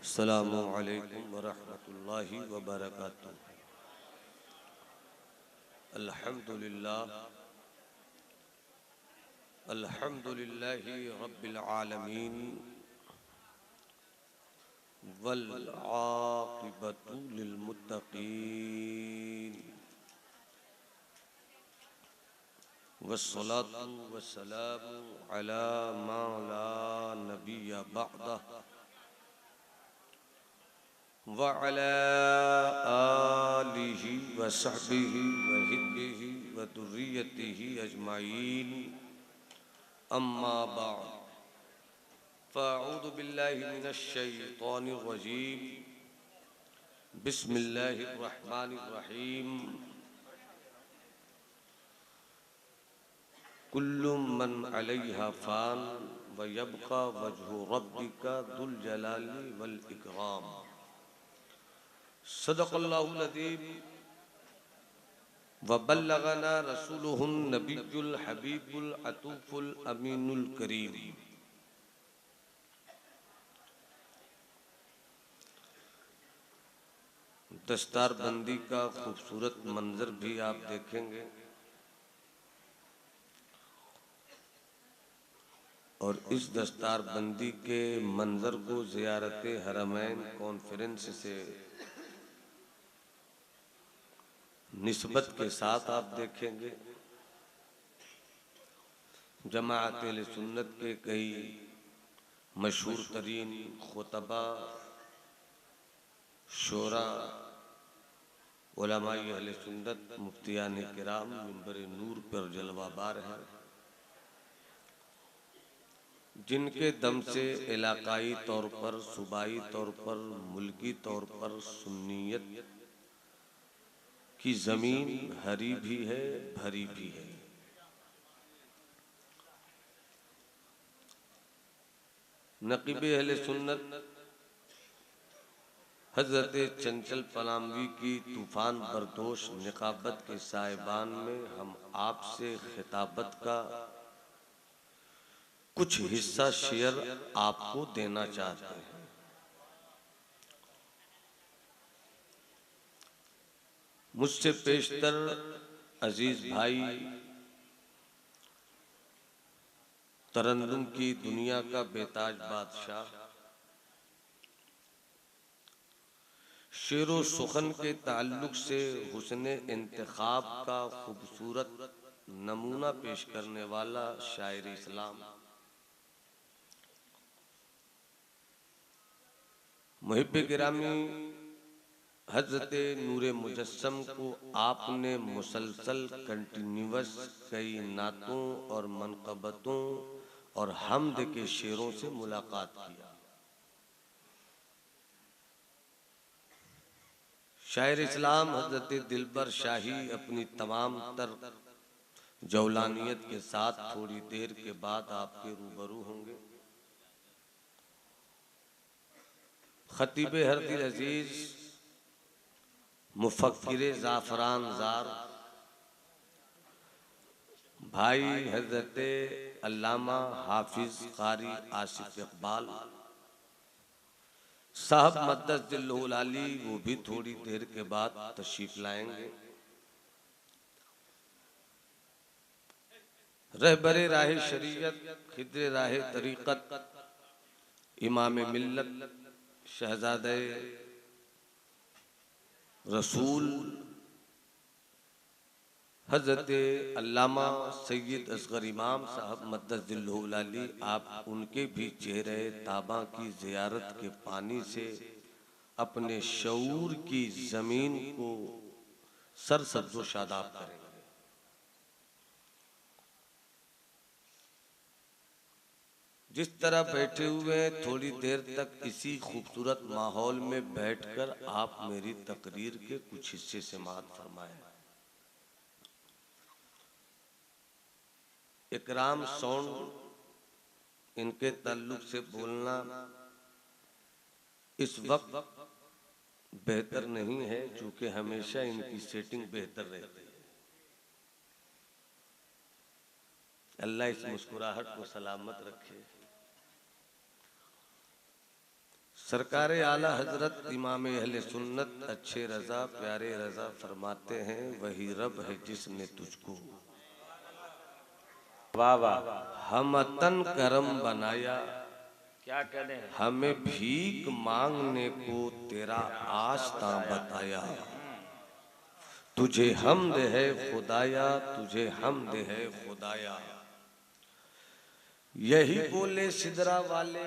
अस्सलामु अलैकुम वरहमतुल्लाहि वबरकातुहू। अल्हम्दुलिल्लाह अल्हम्दुलिल्लाहि रब्बिल आलमीन वल आक़िबतु लिल मुत्तक़ीन वस्सलातु वस्सलामु अला मा ला नबिय्य बअदह व अला आलिहि व सहबिहि व हिब्बिहि व दुर्रिय्यतिहि अजमाइन अम्मा बअद फ़अऊज़ु बिल्लाहि मिनश शैतानिर रजीम बिस्मिल्लाहिर रहमानिर रहीम कुल्लु मन अलैहा फ़ान व यब्क़ा वज्हु रब्बिका दुल जलाली वल इकराम। सदक़ल्लाहुल अज़ीम व बल्लगना रसूलुहुन नबियुल हबीबुल अतूफुल अमीनुल करीम। दस्तार बंदी का खूबसूरत मंजर भी आप देखेंगे और इस दस्तार बंदी के मंजर को ज़ियारत हरमैन कॉन्फ्रेंस से निस्बत के साथ आप देखेंगे। जमाअत अहले सुन्नत के कई मशहूर तरीन खुतबा शोरा उलमाए अहले सुन्नत मुफ्तियान किराम मिंबर नूर पर जलवाबार हैं, जिनके दम से इलाकाई तौर पर, सूबाई तौर पर, मुल्की तौर पर सुन्नियत की ज़मीन हरी भी है, भरी भी है। नक़ीब अहले सुन्नत हज़रत चंचल पलामवी की तूफ़ान बरदोश निकाबत के साहिबान में हम आपसे खिताबत का कुछ हिस्सा शेयर आपको देना चाहते हैं। मुझसे पेशतर अजीज भाई तरन्नुम की दुनिया का बेताज बादशाह शेरो सुखन के ताल्लुक से हुस्ने इंतखाब का खूबसूरत नमूना पेश करने वाला शायर इस्लाम मुहिब गिरामी हज़रत नूरे मुजस्सम को आपने मुसलसल कंटिन्यूअस कई नातों और मनक़बतों और हम्द के शेरों से मुलाकात किया। शायर इस्लाम हज़रत दिलबर शाही अपनी तमाम तर जौलानियत के साथ थोड़ी देर के बाद आपके रूबरू होंगे। खतीब हरदिल अजीज मुफक्किर ज़ाफ़रान ज़ार भाई हज़रत अल्लामा हाफिज़ क़ारी आसिफ इक़बाल साहब मद्दसदिल्लहुल आली वो भी थोड़ी देर के बाद तशरीफ लाएंगे। रहबरे राह शरीयत, खिद्र राह तरीक़त, इमाम मिल्लत, शहज़ादे रसूल हज़रत अल्लामा सैयद असगर इमाम साहब मद्दसदिल्लहुल आली, आप उनके भी चेहरे ताबा की ज़ियारत के पानी से अपने शऊर की ज़मीन को सरसब्ज़ व शादाब करेंगे। जिस तरह बैठे हुए थोड़ी देर तक इसी खूबसूरत माहौल में बैठकर आप मेरी तकरीर के कुछ हिस्से समाअत फरमाएं। इकराम साउंड इनके ताल्लुक से बोलना इस वक्त बेहतर नहीं है, चूंकि हमेशा इनकी सेटिंग बेहतर रहती है। अल्लाह इस मुस्कुराहट को सलामत रखे। सरकार आला हजरत इमाम अहले सुन्नत अच्छे रजा प्यारे रजा फरमाते हैं, वही रब है जिसने तुझको वाह वाह, हम तन करम बनाया, क्या कहने, हमें भीख मांगने को तेरा आस्था बताया। तुझे हमद है खुदाया, तुझे हमद है खुदाया। यही बोले सिदरा वाले,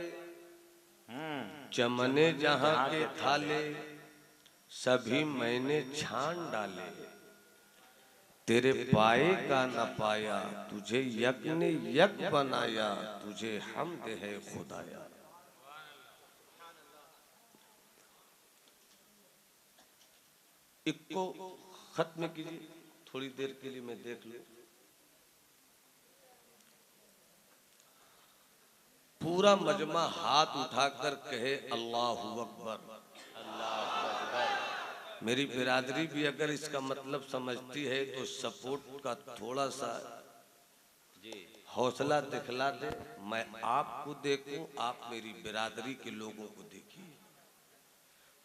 चमने जहां के थाले सभी मैंने छान डाले। तेरे पाए का न पाया, तुझे यक ने यक बनाया। तुझे हमद है खुदाया। इक्को खत्म कीजिए, थोड़ी देर के लिए मैं देख लूं। पूरा मजमा हाथ उठाकर कहे अल्लाहु अकबर। मेरी बिरादरी भी अगर इसका मतलब समझती है तो सपोर्ट का थोड़ा सा हौसला दिखला दे। मैं आपको देखूं, आप मेरी बिरादरी के लोगों को देखिए।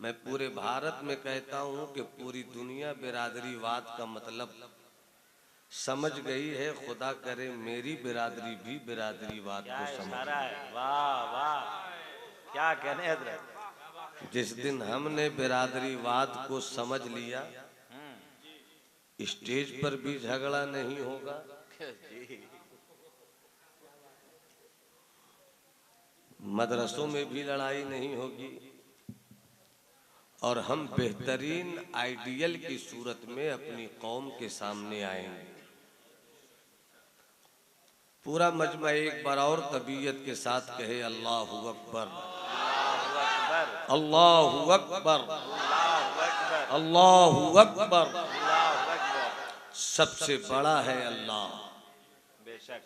मैं पूरे भारत में कहता हूं कि पूरी दुनिया बिरादरीवाद का मतलब समझ गई है। खुदा करे मेरी बिरादरी भी बिरादरीवाद को समझ। वाह वाह, क्या कहने हजरत। जिस दिन हमने बिरादरीवाद को समझ लिया, स्टेज पर भी झगड़ा नहीं होगा, मदरसों में भी लड़ाई नहीं होगी, और हम बेहतरीन आइडियल की सूरत में अपनी कौम के सामने आएंगे। पूरा मजमा एक बार और तबीयत के साथ कहे अल्लाहु अकबर, अल्लाहु अकबर, अल्लाहु अकबर। सबसे बड़ा है अल्लाह, बेशक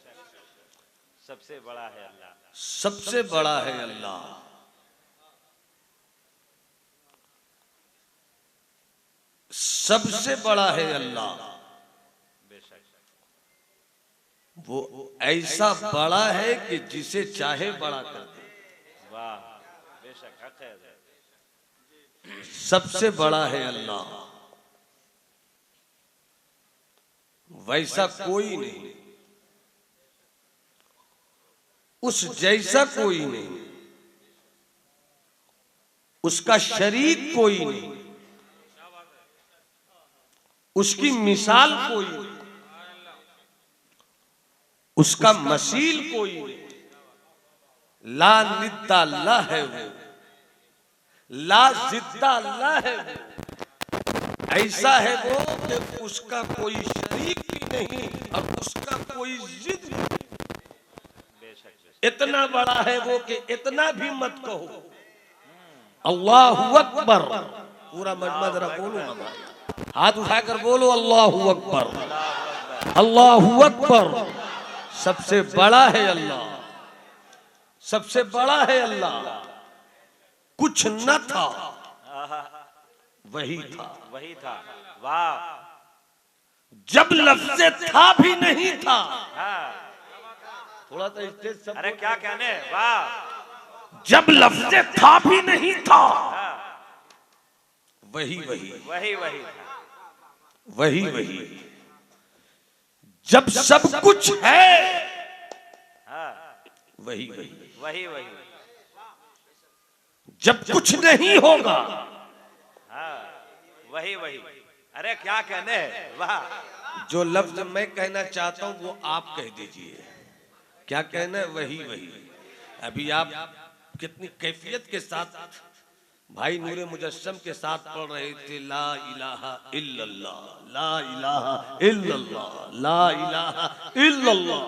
सबसे बड़ा है अल्लाह, सबसे बड़ा है अल्लाह। सबसे बड़ा है अल्लाह। वो ऐसा बड़ा है कि जिसे चाहे बड़ा कर दे। वाह, बेशक हक है। सबसे बड़ा है अल्लाह, वैसा कोई नहीं, उस जैसा कोई नहीं, उसका शरीक कोई नहीं, उसकी मिसाल कोई नहीं, उसका मसील कोई नहीं। ला निद्दा अल्लाह है वो, ला जिद्दा अल्लाह है वो। ऐसा है वो कि उसका कोई शरीक भी नहीं और उसका कोई जिद नहीं। इतना बड़ा है वो कि इतना भी मत कहो। अल्लाहु अकबर। पूरा मजमा जरा बोलो ना, हाथ उठाकर बोलो अल्लाहु अकबर, अल्लाहु अकबर। सबसे बड़ा है अल्लाह, सबसे बड़ा है अल्लाह। कुछ न था, वही था, वही था। वाह, जब लफ्ज़े था भी नहीं था। थोड़ा सा स्टेज सब, अरे क्या कहने, वाह। जब लफ्ज़े था भी नहीं था, वही वही वही वही वही वही। जब सब कुछ है, वही वही वही वही। जब कुछ नहीं होगा, वही वही। अरे क्या कहने, वाह। जो लफ्ज मैं कहना चाहता हूं वो आप कह दीजिए। क्या कहना है, वही वही। अभी आप कितनी कैफियत के साथ भाई नूरे मुजस्सम के साथ पढ़ रहे थे, ला इलाहा इल्लल्लाह, ला इलाहा इल्लल्लाह, ला इलाहा इल्लल्लाह।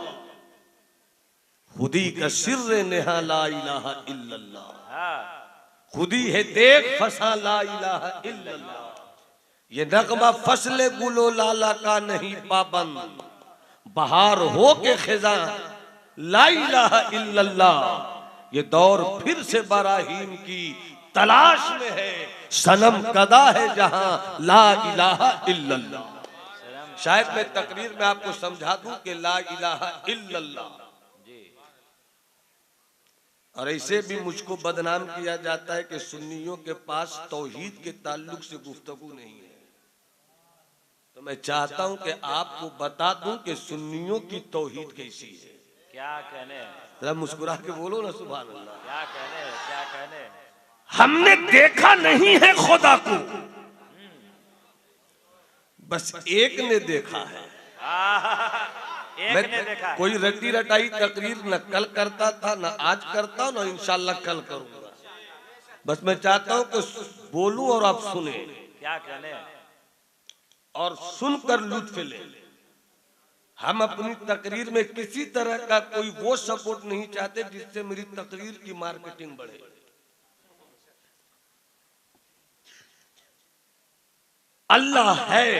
खुदी का सिर्र नेहा ला इलाहा इल्लल्लाह। खुदी है देख फसा ला इलाहा इल्लल्लाह। ये नगमा फसले गुलो लाला का नहीं पाबंद, बहार हो के खिजा ला इलाहा इल्लल्लाह। ये दौर फिर से बराहीम की तलाश में है, सनम कदा है जहां ला इलाहा इल्लल्लाह। शायद मैं तकरीर में आपको समझा दूं कि ला इलाहा इल्लल्लाह और ऐसे भी मुझको बदनाम किया जाता है कि सुन्नियों के पास तौहीद के ताल्लुक से गुफ्तगू नहीं है। तो मैं चाहता हूं कि आपको बता दूं कि सुन्नियों की तौहीद कैसी है। क्या कहने, जरा मुस्कुरा के बोलो ना सुभान अल्लाह। क्या कहने, क्या कहने। हमने देखा नहीं है खुदा को, बस एक ने देखा है। एक ने देखा है। कोई रटी रटाई तकरीर न कल करता था, न आज करता हूं, न इंशाल्लाह कल करूंगा। बस मैं चाहता हूं कि बोलूं और आप सुने, क्या कहने, और सुनकर लुत्फ लें। हम अपनी तकरीर में किसी तरह का कोई वो सपोर्ट नहीं चाहते जिससे मेरी तकरीर की मार्केटिंग बढ़े। अल्लाह है,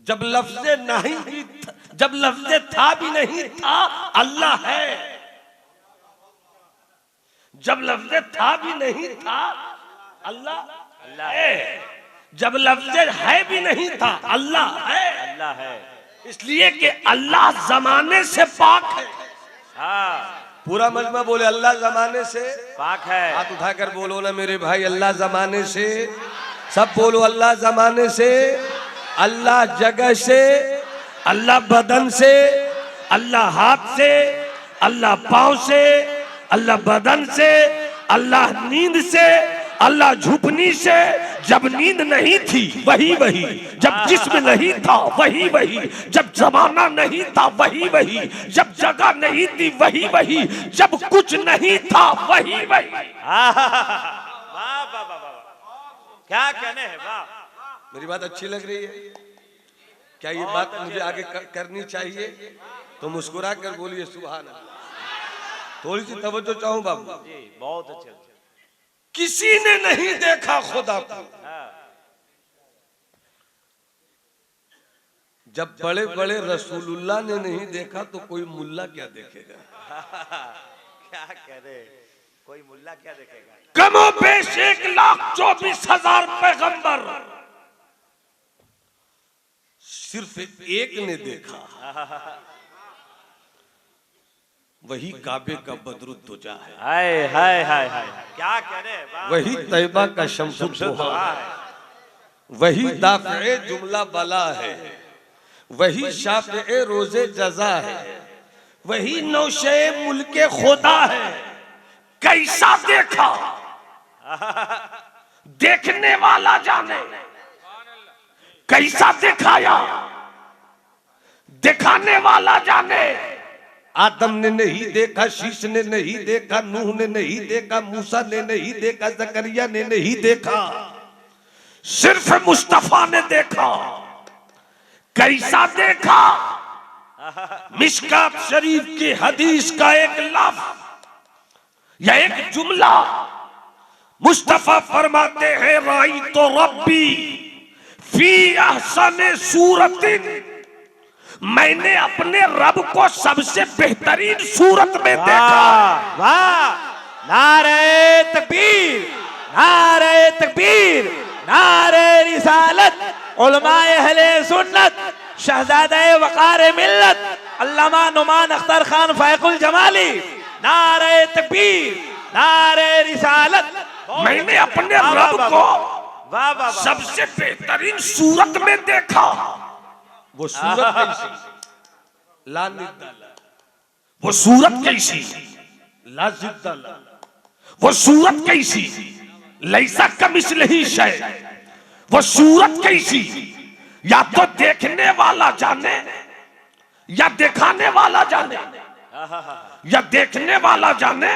जब लफ्ज़े नहीं भी, जब लफ्ज़े था भी नहीं था, अल्लाह है। जब लफ्ज़े था भी नहीं था, अल्लाह है। जब लफ्ज़े है भी नहीं था, अल्लाह है। अल्लाह है। इसलिए कि अल्लाह जमाने से पाक है। हाँ, पूरा मजमा बोले अल्लाह जमाने से पाक है। हाथ उठाकर बोलो ना मेरे भाई, अल्लाह जमाने से। सब बोलो अल्लाह जमाने से, अल्लाह जगह से, अल्लाह बदन से, अल्लाह हाथ से, अल्लाह पांव से, अल्लाह बदन से, अल्लाह नींद से, अल्लाह झुपनी से। जब नींद नहीं थी वही वही, जब जिस्म नहीं था वही वही, जब जमाना नहीं था वही वही, जब जगह नहीं थी वही वही, जब कुछ नहीं था वही वही। वाह वाह वाह वाह, क्या कहने हैं। वाह, मेरी बात अच्छी लग रही है क्या? ये बात मुझे आगे करनी चाहिए तो मुस्कुरा कर बोलिए सुभान अल्लाह। थोड़ी सी तवज्जो चाहूं बाबू जी, बहुत अच्छे। किसी ने नहीं देखा खुदा को। जब बड़े बड़े रसूलुल्लाह ने नहीं देखा तो कोई मुल्ला क्या देखेगा? क्या कह रहे, कोई मुल्ला क्या देखेगा। कमो बेश 1,24,000 पैगंबर, सिर्फ एक ने देखा, वही काबे का बदरुद्दोजा है। हाय हाय हाय हाय, क्या कह रहे। वही तैयबा का शम्सुद्दोहा है। वही दाफ़े जुमला बला है। वही शाफ़े रोज़े जज़ा है। वही नौशे मुल्के खुदा है। कैसा देखा देखने वाला जाने, कैसा दिखाया दिखाने वाला जाने। आदम ने नहीं देखा, शीश ने नहीं देखा, नूह ने नहीं देखा, मूसा ने नहीं देखा, जकरिया ने नहीं देखा, सिर्फ मुस्तफा ने देखा। कैसा देखा? मिशकात शरीफ की हदीस का एक लफ्ज़ या एक जुमला, मुस्तफा फरमाते हैं राई तो रब्बी फी अहसन सूरतिन, मैंने अपने रब को सबसे बेहतरीन सूरत में देखा। वाह, नारे तकबीर, नारे तकबीर, नारे रिसालत, उलमाए अहले सुन्नत, शहजादे वकार मिल्लत, अल्लामा नुमान अख्तर खान फायकुल जमाली, नारे तकबीर, नारे रिसालत। मैंने अपने रब को सबसे बेहतरीन सूरत में देखा। वो सूरत कैसी? ला निद्दाला। वो सूरत कैसी? ला जिद्दाला। वो सूरत कैसी? लैसा कमिस्लिही शै। वो सूरत कैसी? या तो देखने वाला जाने या दिखाने वाला जाने, या देखने वाला जाने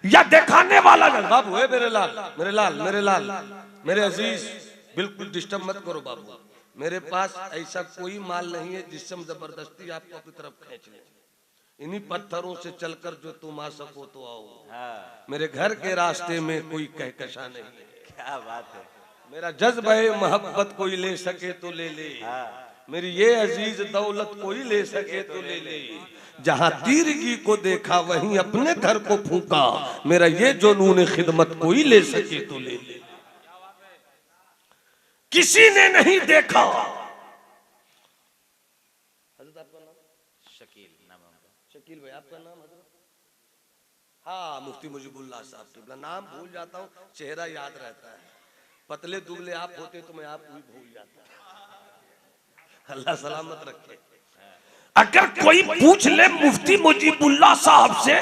या दिखाने वाला जाने। बाबू है मेरे लाल, मेरे लाल, मेरे लाल, मेरे अजीज, बिल्कुल डिस्टर्ब मत करो बाबू। मेरे पास ऐसा कोई माल नहीं है जिससे हम जबरदस्ती आपको अपनी तरफ खींच लें। इन्हीं पत्थरों से चलकर जो तुम आ सको तो आओ। मेरे घर के रास्ते में कोई कहकशा नहीं है। क्या बात है। मेरा जज्बा है मोहब्बत कोई ले सके तो ले ले। मेरी ये अजीज दौलत कोई ले सके तो ले ले। जहाँ तीरगी को देखा वहीं अपने घर को फूका। मेरा ये जुनून खिदमत कोई ले सके तो ले ले। किसी ने नहीं देखा। शकील नाम है। शकील भाई आपका नाम? हाँ, मुफ्ती मुजीबुल्लाह साहब किबला, नाम भूल जाता हूँ, चेहरा याद रहता है। पतले दुबले आप होते तो मैं आपको भी भूल जाता। अल्लाह सलामत रखे। अगर कोई पूछ ले मुफ्ती मुजीबुल्लाह साहब से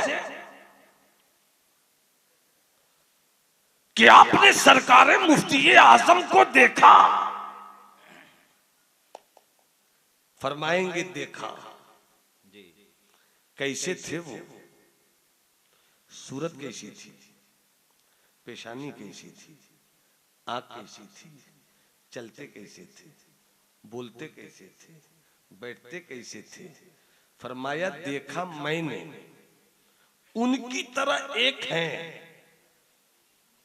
कि आपने सरकार मुफ्ती आजम को देखा, फरमाएंगे देखा। जी कैसे थे वो? सूरत कैसी थी, पेशानी कैसी थी, आंख कैसी थी, चलते कैसे थे, बोलते कैसे थे, बैठते कैसे थे? फरमाया देखा मैंने, उनकी तरह एक हैं।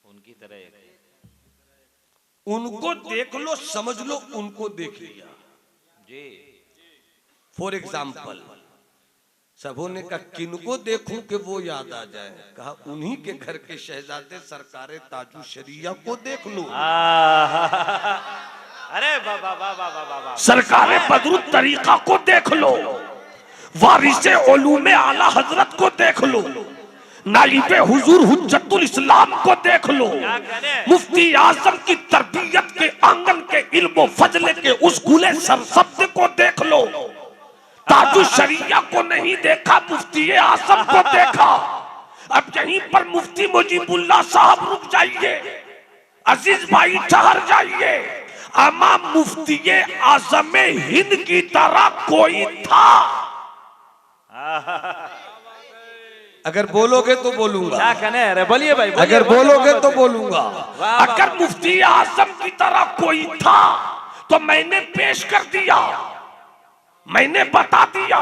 उनकी तरह एक उनको देख लो, समझ लो उनको देख लिया। जी फॉर एग्जाम्पल, सबों ने कहा किनको देखूं कि वो याद आ जाए? कहा उन्हीं के घर के शहजादे सरकारे ताजू शरिया को देख लूं। अरे बाबा बाबा बाबा सरकार बदरुत तरीका को देख लो, वारिसे उलूमे आला हजरत को देख लो, नाइबे हुजूर हुज्जतुल इस्लाम को देख लो, मुफ्ती आजम की तरबियत के आंगन के इल्म फजले के उस गुले सरसब्द को देख लो। ताजु शरिया को नहीं देखा, मुफ्ती आजम को देखा। अब यहीं पर मुफ्ती मुजीबुल्लाह साहब रुक जाइए, अजीज भाई ठहर जाइए। अमा मुफ्ती आजम हिंद की तरह कोई था? अगर बोलोगे तो बोलूंगा। क्या कहने? अरे बोलिए भाई, अगर बोलोगे तो बोलूंगा। अगर मुफ्ती आजम की तरह कोई था तो मैंने पेश कर दिया, मैंने बता दिया।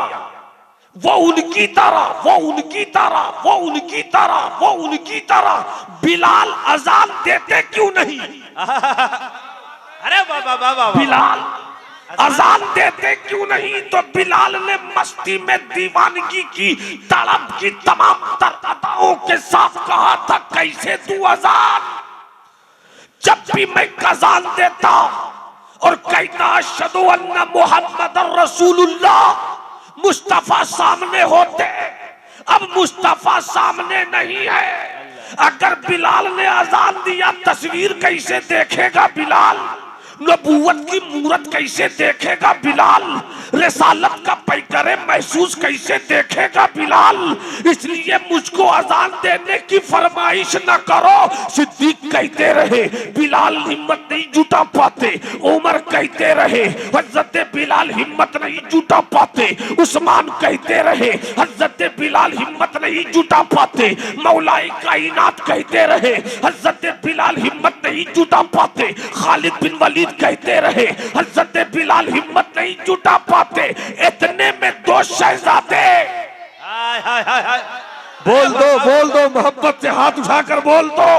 वो उनकी तरह, वो उनकी तरह, वो उनकी तरह, वो उनकी तरह। बिलाल अजान देते क्यों नहीं? अरे बाबा बाबा बिलाल अजान देते क्यों नहीं? तो बिलाल ने मस्ती में दीवानगी की, तड़प की तमाम तरअदाओं के साथ कहा था कैसे तू अजान? जब भी मैं अजान देता और कहता अशहदु अन्ना मुहम्मदुर रसूलुल्लाह, मुस्तफा सामने होते। अब मुस्तफा सामने नहीं है। अगर बिलाल ने अजान दिया, तस्वीर कैसे देखेगा बिलाल? नबूवत की मूरत कैसे देखेगा बिलाल? रिसालत का पैकरे महसूस कैसे देखेगा बिलाल? इसलिए मुझको अजान देने की फरमाइश न करो। सिद्दीक कहते रहे बिलाल हिम्मत नहीं जुटा पाते, उमर कहते रहे हजरत बिलाल हिम्मत नहीं जुटा पाते, उस्मान कहते रहे हजरत बिलाल हिम्मत नहीं जुटा पाते, मौलाई कायनात कहते रहे हजरत बिलाल हिम्मत नहीं जुटा पाते, खालिद बिन वलीद कहते रहे हजरत बिलाल हिम्मत नहीं जुटा पाते। इतने में दो शहजादे, हाय हाय हाय हाय, बोल दो मोहब्बत से हाथ उठाकर बोल दो।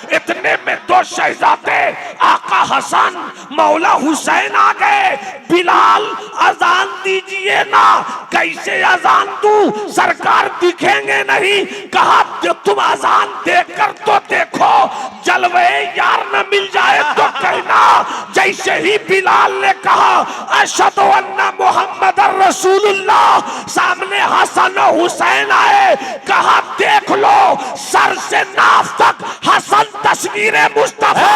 इतने में दो शहजादे आका हसन मौला हुसैन आ गए। बिलाल अजान दीजिए ना। कैसे अजान दूं? सरकार दिखेंगे नहीं। कहा तुम अजान देकर तो देखो, जलवे यार न मिल जाए तो कहना। जैसे ही बिलाल ने कहा अशहदु अन्ना मुहम्मदुर रसूलुल्लाह, सामने हसन हुसैन आए। कहा देख लो सर से नाफ तक हसन तस्वीरे मुस्तफा,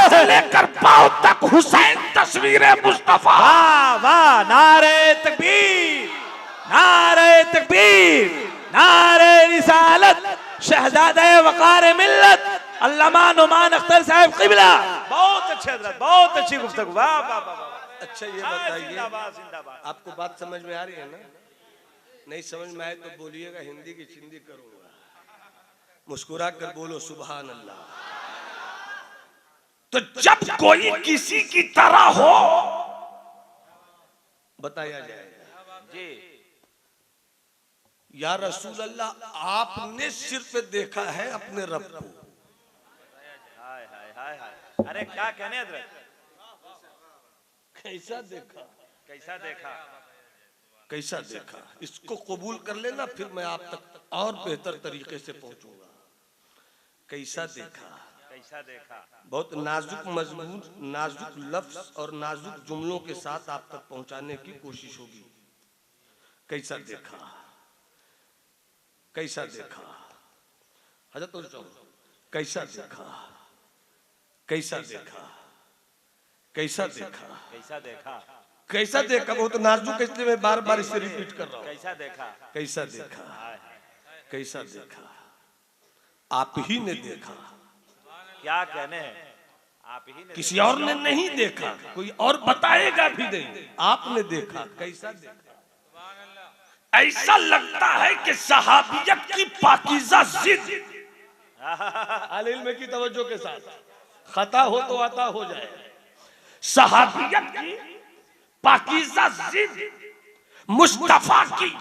से लेकर पांव तक हुसैन तस्वीरे मुस्तफा। वाह वाह, नारे तकबीर, नारे तकबीर, नारे रिसालत, शहजादे वकार मिल्लत अल्लामा नुमान अख्तर साहब क़िबला। बहुत अच्छे हज़रत, बहुत अच्छी गुफ्तगू। वाह वाह वाह। अच्छा ये बताइए, जिंदाबाद जिंदाबाद। आपको बात समझ में आ रही है ना? नहीं समझ में आए तो बोलिएगा, हिंदी की चिंदी करूंगा। मुस्कुरा कर बोलो सुभान अल्लाह। तो जब कोई किसी की तरह हो बताया जाएगा जी या रसूल अल्लाह, आपने सिर्फ देखा है अपने रब को। हाय हाय हाय हाय। अरे क्या कहने हज़रत? कैसा देखा? कैसा देखा? कैसा देखा? इसको कबूल कर लेना, फिर मैं आप तक और बेहतर तरीके से पहुंचूंगा। कैसा देखा? कैसा देखा? बहुत नाजुक मजमून, नाजुक लफ्ज और नाजुक जुमलों के साथ आप तक पहुंचाने की कोशिश होगी। कैसा देखा? कैसा देखा? हजरत कैसा देखा, कैसा देखा, कैसा देखा, कैसा देखा, कैसा देखा। वो तो नाजुक इसलिए मैं बार बार इसे रिपीट कर रहा हूं। कैसा देखा, कैसा देखा, कैसा देखा, आप ही ने देखा, क्या कहने हैं, आप ही ने किसी और ने नहीं देखा, कोई और बताएगा भी नहीं, आपने देखा। कैसा देखा? ऐसा लगता है कि सहाबियत की पाकीज़ा जिद, अल इल्म की तवज्जो के साथ, खता हो तो अता हो जाए। सहाबियत की पाकीज़ा जिद मुस्तफा की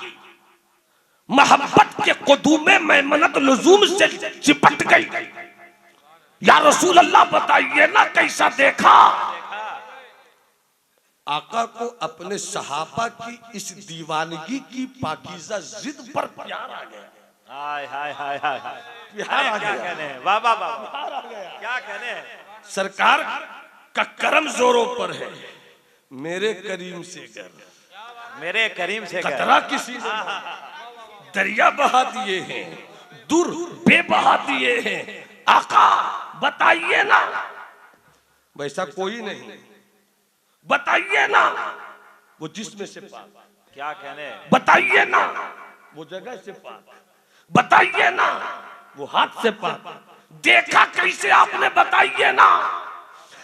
मोहब्बत के कुदूमे मैमनत लुजूम से चिपट गई। या रसूल अल्लाह बताइए ना कैसा देखा। आका को अपने सहाबा की इस दीवानगी की पाकीज़ा जिद पर प्यार आ गया। हाय हाय हाय हाय हाय, प्यार आ क्या गया, कहने हैं, वाह वाह वाह, प्यार आ गया। क्या कहने हैं, सरकार का करम जोरों पर है, मेरे करीम से कर, मेरे करीम से कर, कतरा किसी ने दरिया बहा दिए हैं, दूर बे बहा दिए हैं। आका बताइए ना, वैसा कोई नहीं, बताइए ना, वो जिस्म से पाक, क्या कहने हैं, बताइए ना, वो जगह से पाक, बताइए ना, वो हाथ से पाक। देखा कैसे आपने, बताइए ना।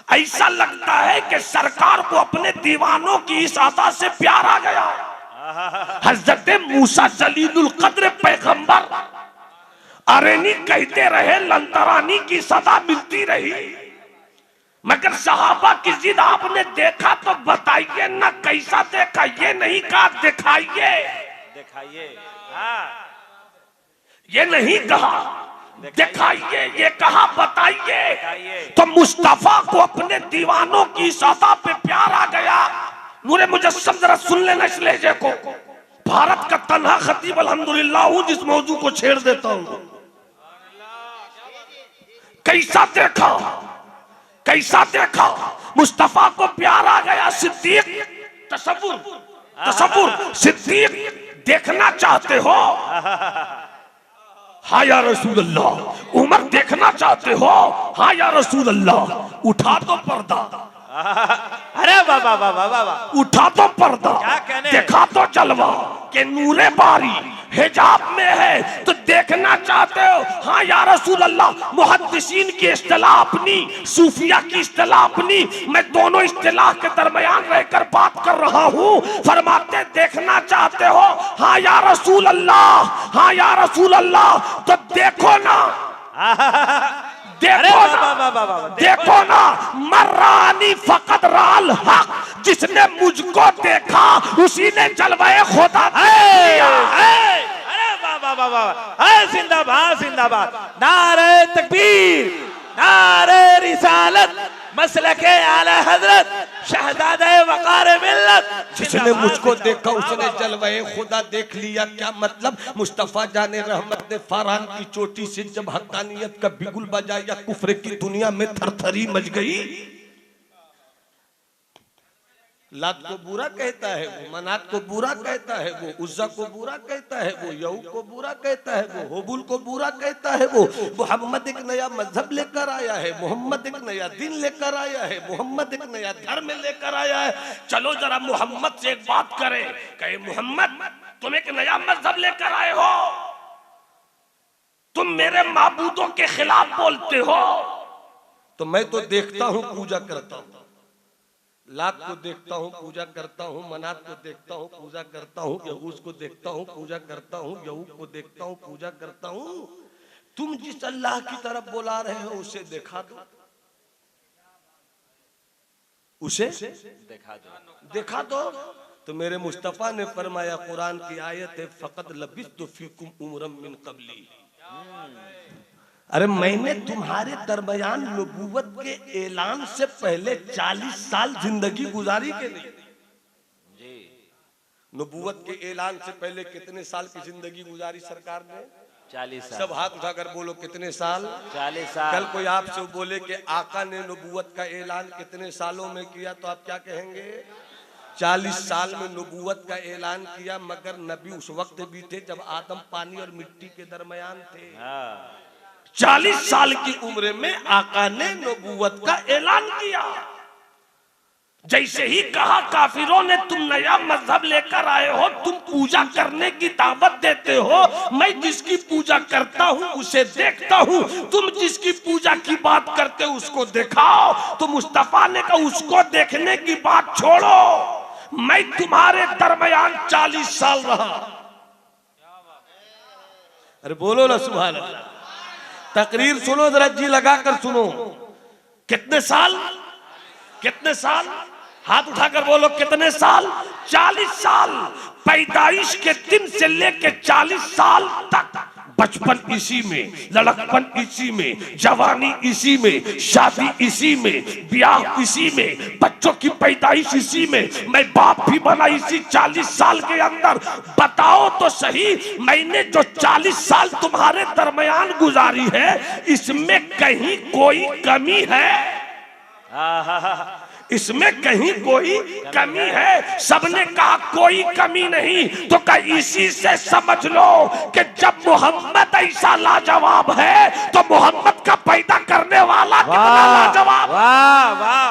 ऐसा लगता है कि सरकार को अपने दीवानों की इस अता से प्यार आ गया। हजरत मूसा जलीलुल कद्र पैगंबर अरेनी कहते रहे, लंतरानी की सदा मिलती रही, मगर सहाबा की जिद आपने देखा तो बताइए ना कैसा देखा। ये नहीं कहा दिखाइए, दिखाइए, हाँ, ये नहीं कहा दिखाइए, ये कहा बताइए। दिखाइए। तो मुस्तफा को अपने दीवानों की सदा पे प्यार आ गया। नूरे मुजस्सम जरा सुन लेना इस लहजे को। भारत का तन्हा खतीब अल्हम्दुलिल्लाह हूं जिस मौजू को छेड़ देता हूं। कैसा देखा, कैसा देखा, मुस्तफा को प्यार आ गया। सिद्दीक, तसव्वुर, तसव्वुर, सिद्दीक देखना चाहते हो? हाँ या रसूल अल्लाह। उमर देखना चाहते हो? हाँ या रसूल अल्लाह। उठा दो पर्दा, अरे वाह वाह वाह वाह वाह, उठा दो पर्दा, क्या कहने? देखा तो जलवा के नूरे बारी हिजाब में है तो देखना चाहते हो? हाँ या रसूल अल्लाह। मुहद्दिसीन की इस्तिलाह अपनी, सूफिया की इस्तिलाह अपनी, मैं दोनों इस्तिलाह के दरमियान रहकर बात कर रहा हूँ। फरमाते देखना चाहते हो? हाँ या रसूल अल्लाह, हाँ या रसूल अल्लाह। तो देखो ना, देखो ना, देखो ना, मर्रानी फकत राल हक, जिसने मुझको देखा उसी ने जलवाए खुदा दिया है। अरे वाह वाह वाह वाह, जिंदाबाद जिंदाबाद, नारे तकबीर, नारे रिसालत, मसलके आला हजरत, शहजादे वकार मिल्लत। जिसने मुझको देखा उसने जलवाए खुदा देख लिया। क्या मतलब? मुस्तफा जाने रहमत ने फारहान की चोटी से जब हक्कानियत का बिगुल बजाया, कुफ्र की दुनिया में थरथरी मच गई। लात को बुरा कहता है वो, मनात को बुरा कहता है वो, उज्जा को बुरा कहता है वो, यहू को बुरा कहता है वो, होबुल को बुरा कहता है वो। मोहम्मद एक नया मजहब लेकर आया है, मोहम्मद एक नया दिन लेकर आया है, मोहम्मद एक नया धर्म लेकर आया है। चलो जरा मोहम्मद से एक बात करें। कहे मोहम्मद तुम एक नया मजहब लेकर आए हो, तुम मेरे माबूदों के खिलाफ बोलते हो। तो मैं तो देखता हूँ, पूजा करता हूँ। लात को देखता हूँ, पूजा करता हूँ। मनात को देखता हूँ, पूजा करता हूँ। यहूस को देखता हूँ, पूजा करता हूँ। यहू को देखता हूँ, पूजा करता हूँ। तुम जिस अल्लाह की तरफ बुला रहे हो उसे देखा दो, उसे दिखा दो, देखा दो। तो मेरे मुस्तफा ने फरमाया, कुरान की आयत है, फकत लबिस्तु फीकुम उमरम मिन कबली। अरे मैंने तुम्हारे दरमियान नबूवत के ऐलान से पहले 40 साल जिंदगी गुजारी के नहीं। नबूवत के ऐलान से पहले कितने साल की जिंदगी गुजारी सरकार ने? 40 साल। सब हाथ उठाकर बोलो, कितने साल? 40 साल। कल कोई आपसे बोले कि आका ने नबूवत का ऐलान कितने सालों में किया, तो आप क्या कहेंगे? 40 साल में नबूवत का ऐलान किया। मगर नबी उस वक्त भी थे जब आदम पानी और मिट्टी के दरमियान थे। 40 साल की उम्र में आका ने नबूवत का ऐलान किया। जैसे ही कहा काफिरों ने तुम नया मजहब लेकर आए हो, तुम पूजा करने की दावत देते हो, मैं जिसकी पूजा करता हूं उसे देखता हूं, तुम जिसकी पूजा की बात करते हो उसको दिखाओ। तो मुस्तफा ने कहा उसको देखने की बात छोड़ो, मैं तुम्हारे दरमियान 40 साल रहा। अरे बोलो ना सुभान अल्लाह। तकरीर सुनो, जरा जी लगाकर सुनो। कितने साल? कितने साल? हाथ उठाकर बोलो कितने साल? 40 साल। पैदाइश के दिन से लेके 40 साल तक बचपन इसी में, लड़कपन इसी में, जवानी इसी में, शादी इसी में, ब्याह इसी में, बच्चों की पैदाइश इसी में, मैं बाप भी बना इसी 40 साल के अंदर। बताओ तो सही, मैंने जो 40 साल तुम्हारे दरमियान गुजारी है, इसमें कहीं कोई कमी है? इसमें कहीं कोई कमी है? सबने कहा कोई कमी नहीं। तो कहा इसी से समझ लो कि जब मोहम्मद ऐसा लाजवाब है तो मोहम्मद का पैदा करने वाला कितना लाजवाब। वाह वाह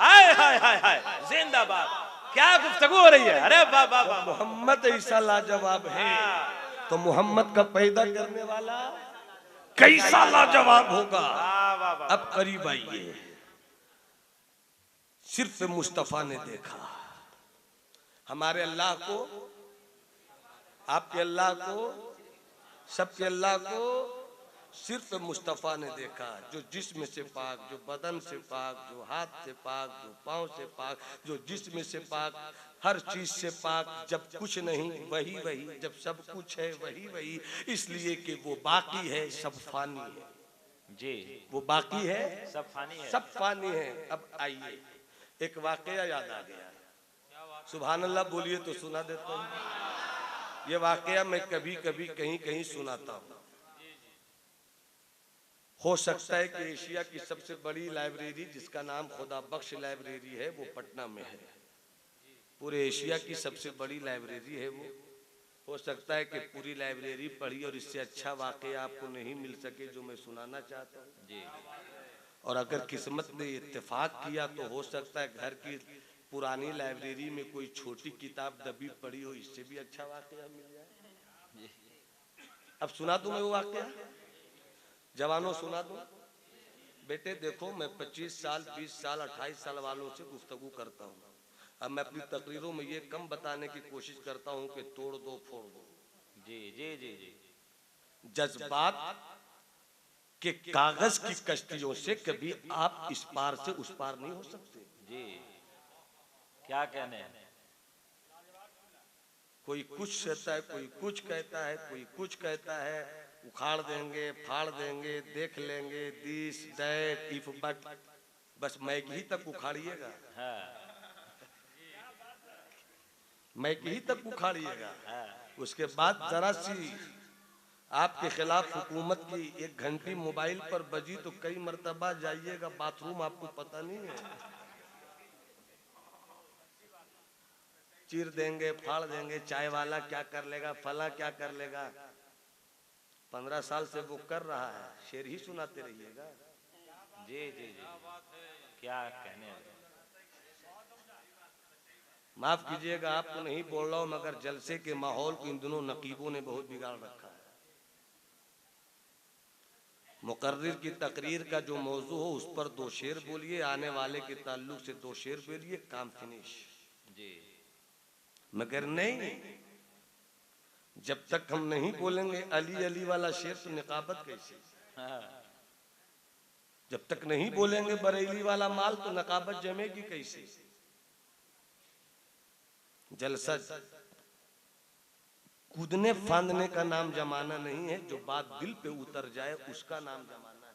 हाय हाय हाय हाय, जिंदाबाद। क्या गुफ्तगू हो रही है? अरे वाह वाह वाह। मोहम्मद ऐसा लाजवाब है तो मोहम्मद का पैदा करने वाला कैसा लाजवाब होगा। अब करीब आइए। सिर्फ मुस्तफा ने देखा हमारे अल्लाह को, आपके अल्लाह को, सबके अल्लाह को सिर्फ मुस्तफा ने देखा। जो जिस्म से पाक, जो बदन से पाक, जो हाथ से पाक, जो पांव से पाक, जो जिस्म से पाक, हर चीज से पाक। जब कुछ नहीं वही वही, जब सब कुछ है वही वही। इसलिए कि वो बाकी है, सब फानी है जी। वो बाकी है, सब फानी है, सब फानी है। अब आइए, एक वाकया याद आ गया। सुभान अल्लाह बोलिए तो सुना देता हूँ। ये वाकया मैं कभी कभी कहीं कहीं सुनाता हूँ। हो सकता है कि एशिया की सबसे बड़ी लाइब्रेरी, जिसका नाम खुदा बख्श लाइब्रेरी है, वो पटना में है। पूरे एशिया की सबसे बड़ी लाइब्रेरी है वो। हो सकता है कि पूरी लाइब्रेरी पढ़ी और इससे अच्छा वाकया आपको नहीं मिल सके जो मैं सुनाना चाहता हूँ जी। और अगर किस्मत ने इत्तेफाक किया तो हो सकता है घर की पुरानी लाइब्रेरी में कोई छोटी किताब दबी पड़ी हो, इससे भी अच्छा वाकया मिल जाए। अब सुना दूं मैं वो वाकया? जवानों सुना दूं? बेटे देखो, मैं 25 साल, 20 साल, 28 साल वालों से गुफ्तगू करता हूँ। अब मैं अपनी तकरीरों में ये कम बताने की कोशिश करता हूँ कि तोड़ दो फोड़ दो। जी जी जी जी। जज्बात के कागज की कश्तियों से कभी आप इस पार से उस पार नहीं हो सकते जी। क्या कहने हैं? कोई कुछ कहता है, कोई कुछ कहता है, कोई कुछ कहता है। उखाड़ देंगे, फाड़ देंगे, देख लेंगे, दिस दैट इफ बट, बस मैगी ही तक उखाड़िएगा। मैगी ही तक उखाड़िएगा। उसके बाद जरा सी आपके खिलाफ हुकूमत की एक घंटी मोबाइल पर बजी तो कई मर्तबा जाइएगा बाथरूम, आपको पता नहीं है। चीर देंगे, फाड़ देंगे। चाय वाला क्या कर लेगा, फला क्या कर लेगा। 15 साल से वो कर रहा है, शेर ही सुनाते रहिएगा। जी जी जी। क्या कहने हैं? माफ कीजिएगा, आपको नहीं बोल रहा हूं, मगर जलसे के माहौल को इन दिनों नकीबों ने बहुत बिगाड़ रखा है। मुकर्रिर की तकरीर का जो मौजू हो उस पर 2 शेर बोलिए, आने वाले के ताल्लुक से 2 शेर बोलिए, काम फिनिश जी। मगर नहीं, जब तक हम नहीं बोलेंगे अली अली वाला शेर तो निकाबत कैसे। जब तक नहीं बोलेंगे बरेली वाला माल तो नकाबत जमेगी कैसे। जलसा कूदने फांदने का नाम जमाना नहीं है, जो बात दिल पे उतर जाए उसका नाम जमाना है।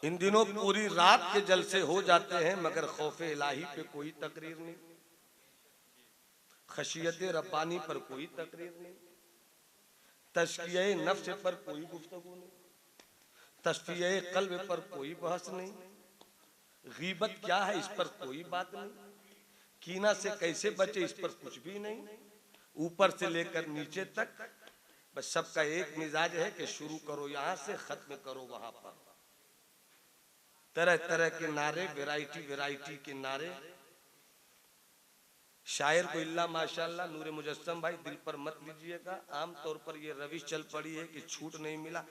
इन दिनों पूरी रात के जलसे हो जाते हैं मगर खौफे इलाही पे कोई तकरीर नहीं, खशियत रब्बानी पर कोई तकरीर नहीं, तस्किया नफ्स पर कोई गुफ्तगू नहीं, तस्फिया कल्ब पर कोई बहस नहीं, गीबत क्या है इस पर कोई बात नहीं, कीना से कैसे बचे इस पर कुछ भी नहीं, ऊपर से लेकर नीचे तक बस सबका एक मिजाज है कि शुरू करो यहाँ से, खत्म करो वहां पर। तरह तरह के नारे, वैरायटी वैरायटी के नारे। शायर को इल्ला माशाल्लाह नूरे मुजस्सम भाई दिल पर मत लीजिएगा। आमतौर पर ये रविश चल पड़ी है कि छूट नहीं मिला,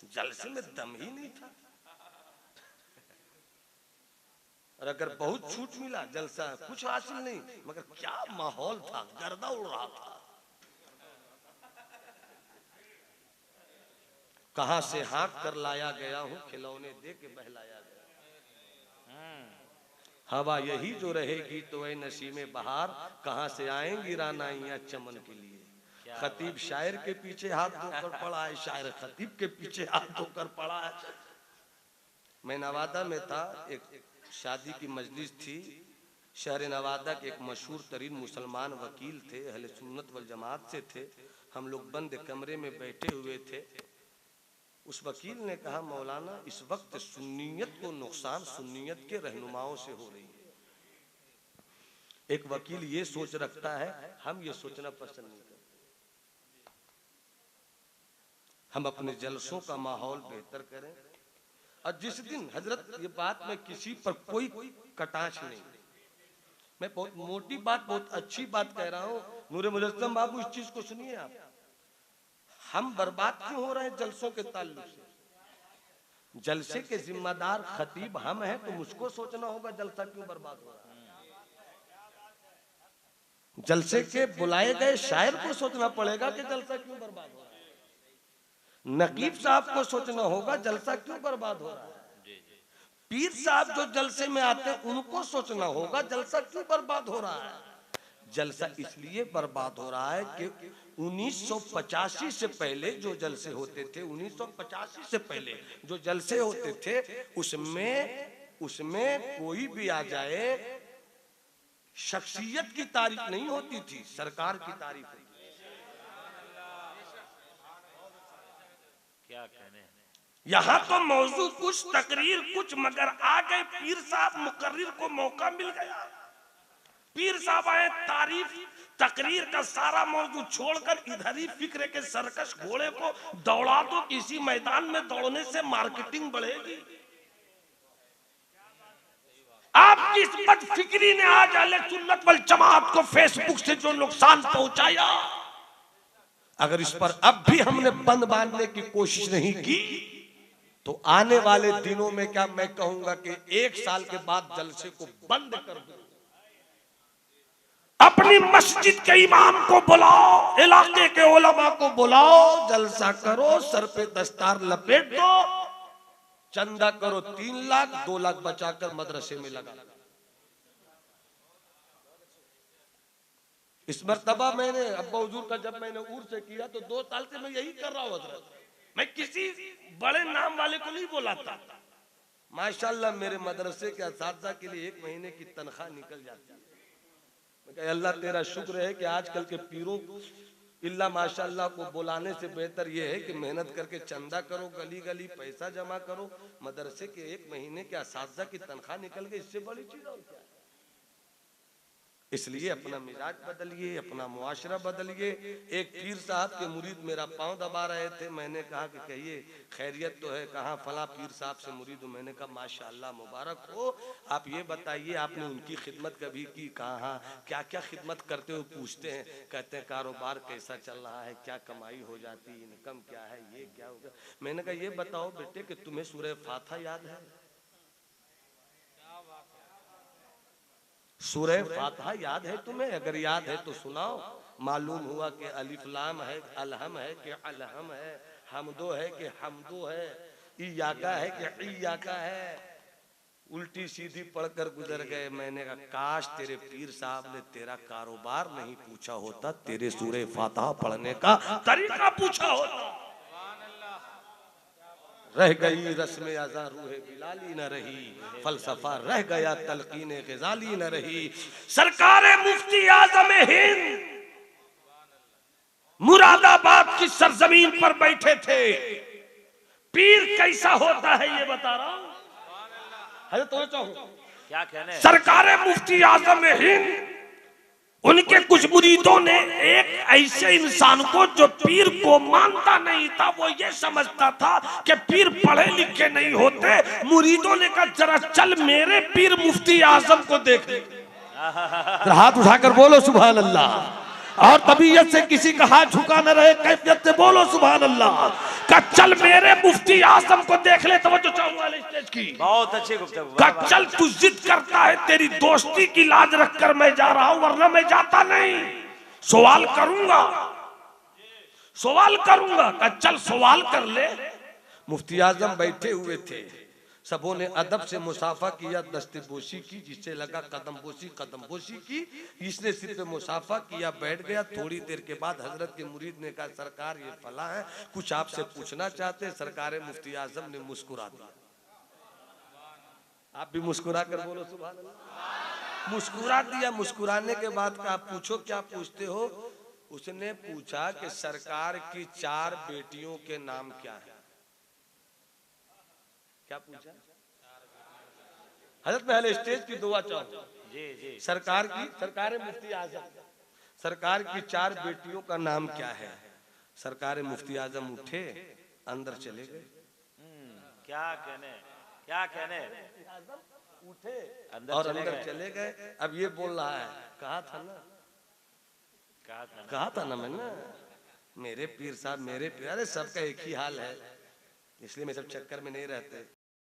जलसे में दम ही नहीं था। और अगर बहुत छूट मिला जलसा कुछ हासिल नहीं, मगर क्या माहौल था, गर्दा उड़ रहा था। कहां से हाँक कर लाया गया हूं, खिलौने दे के बहलाया गया। हवा यही जो रहेगी तो ऐ नसीमे बहार, कहां से आएंगी रानाइयां चमन के लिए। खतीब शायर के पीछे हाथ धोकर पड़ा है, शायर खतीब के पीछे हाथ धोकर पड़ा है। मैं नवादा में था, एक शादी की मजलिस थी। शहर नवादा के एक मशहूर तरीन मुसलमान वकील थे, अहले सुन्नत वल जमात से थे। हम लोग बंद कमरे में बैठे हुए थे। उस वकील ने कहा, मौलाना इस वक्त सुन्नियत को नुकसान सुन्नियत के रहनुमाओं से हो रही है। एक वकील ये सोच रखता है, हम ये सोचना पसंद नहीं करते। हम अपने जलसों का माहौल बेहतर करें। और जिस दिन हजरत, ये बात में किसी पर कोई कटाक्ष नहीं, मैं बहुत मोटी बात, बहुत अच्छी बात कह रहा हूँ। नूरे मुजस्सम बाबू इस चीज को सुनिए आप। हम बर्बाद क्यों हो रहे हैं जलसों के ताल्लुक से? जलसे के जिम्मेदार खतीब हम हैं, तो मुझको सोचना होगा जलसा क्यों बर्बाद हो रहा है। जलसे के बुलाए गए शायर को सोचना पड़ेगा कि जलसा क्यों बर्बाद हो रहा है। नकीब साहब को सोचना होगा जलसा क्यों बर्बाद हो रहा है। पीर साहब जो जलसे में आते हैं उनको सोचना होगा जलसा क्यों बर्बाद हो रहा है। जलसा इसलिए बर्बाद हो रहा है कि 1985 से पहले जो जलसे होते थे, 1985 से पहले जो जलसे होते थे, उसमें कोई भी आ जाए, शख्सियत की तारीफ नहीं होती थी, सरकार की तारीफ होती थी। क्या कहने। यहाँ तो मौजू कुछ, तकरीर कुछ, मगर आ गए पीर साहब, मुकर्रिर को मौका मिल गया। पीर साहब आए, तारीफ तकरीर का सारा मौजू छोड़कर इधर ही फिक्र के सर्कस घोड़े को दौड़ा दो, किसी मैदान में दौड़ने से मार्केटिंग बढ़ेगी। आपकी इस बदफिक्री ने आज अहले सुन्नत वल जमात को फेसबुक से जो नुकसान पहुंचाया, अगर इस पर अब भी हमने बंद बांधने की कोशिश नहीं की तो आने वाले दिनों में क्या मैं कहूंगा कि 1 साल के बाद जलसे को बंद कर दो। अपनी मस्जिद के इमाम को बुलाओ, इलाके के उलमा को बुलाओ, जलसा करो, सर पे दस्तार लपेट दो, चंदा करो 3 लाख, 2 लाख बचाकर मदरसे में लगा। इस मर्तबा मैंने अब्बा हुजूर का जब मैंने उर्स से किया तो 2 साल से मैं यही कर रहा हूं हजरत। मैं किसी बड़े नाम वाले को नहीं बुलाता। माशाल्लाह मेरे मदरसे के असातिज़ा के लिए 1 महीने की तनख्वाह निकल जाती है। अल्लाह तेरा शुक्र है कि आजकल के पीरों इल्ला माशाल्लाह को बुलाने से बेहतर यह है कि मेहनत करके चंदा करो, गली गली पैसा जमा करो, मदरसे के 1 महीने के असातिज़ा की तनख्वाह निकल गई, इससे बड़ी चीज और क्या है। इसलिए अपना मिजाज बदलिए, अपना मुआशरा बदलिए। एक पीर साहब के मुरीद मेरा पांव दबा रहे थे, मैंने कहा कि कहिए खैरियत तो है, कहाँ फला पीर साहब से मुरीद हूं। मैंने कहा माशाअल्लाह मुबारक हो, आप ये बताइए आपने उनकी खिदमत कभी की? कहाँ क्या क्या खिदमत करते हो? पूछते हैं, कहते हैं कारोबार कैसा चल रहा है, क्या कमाई हो जाती है, इनकम क्या है, ये क्या होगा। मैंने कहा ये बताओ बेटे कि तुम्हें सूरह फातिहा याद है? सूरह फातिहा याद है तुम्हें? अगर याद है तो सुनाओ। मालूम हुआ कि अलिफ लाम है, अलहम है कि अलहम है, हमदो है कि हमदो है, इयाका है कि इयाका है। उल्टी सीधी पढ़कर गुजर गए। मैंने कहा काश तेरे पीर साहब ने तेरा कारोबार नहीं पूछा होता, तेरे सूरह फातिहा पढ़ने का तरीका पूछा होता। रह गई रस्म अज़ा रूहे बिलाली न रही, फलसफा रह गया तलकीने ग़ज़ाली न रही। सरकारे मुफ्ती आज़म हिंद मुरादाबाद की सरजमीन पर बैठे थे। पीर कैसा होता है ये बता रहा हूं। क्या कहने। सरकारे मुफ्ती आज़म हिंद, उनके कुछ मुरीदों ने एक ऐसे इंसान को जो पीर को मानता नहीं था, वो ये समझता था कि पीर पढ़े लिखे नहीं होते। मुरीदों ने कहा जरा चल मेरे पीर मुफ्ती आजम को देख ले। हाथ उठाकर बोलो सुभान अल्लाह। और तबीयत से किसी का हाथ झुका न रहे, कैफियत से बोलो सुभान अल्लाह। का चल मेरे मुफ्ती आजम को देख ले। तो वो जो चाहूंगा स्टेज की बहुत अच्छी गुफ्तगू। का चल तू जिद करता है, तेरी दोस्ती की लाज रखकर मैं जा रहा हूं, वरना मैं जाता नहीं। सवाल करूंगा, सवाल करूंगा। का चल सवाल कर ले। मुफ्ती आजम बैठे हुए थे, सबों ने अदब से मुसाफा किया, दस्तबोशी की, जिससे लगा कदम बोशी की। इसने सिर्फ मुसाफा किया, बैठ गया। थोड़ी देर के बाद हजरत के मुरीद ने कहा सरकार ये फला है, कुछ आपसे पूछना चाहते हैं। सरकार मुफ्ती आजम ने मुस्कुरा दिया। आप भी मुस्कुरा कर बोलो सुभान अल्लाह। मुस्कुरा दिया। मुस्कुराने के बाद कहा पूछो क्या पूछते हो। उसने पूछा कि सरकार की 4 बेटियों के नाम क्या है। क्या पूछा? हजरत महल स्टेज की दुआ चाहो। जी सरकार मुफ्ती आजम, सरकार की 4 बेटियों का नाम क्या है। सरकार मुफ्ती आजम उठे, अंदर चले गए। क्या कहने उठे और अंदर चले गए। अब ये बोल रहा है कहा था ना मैंने, मेरे पीर साहब मेरे पीर। अरे सबका एक ही हाल है, इसलिए मैं सब चक्कर में नहीं रहते।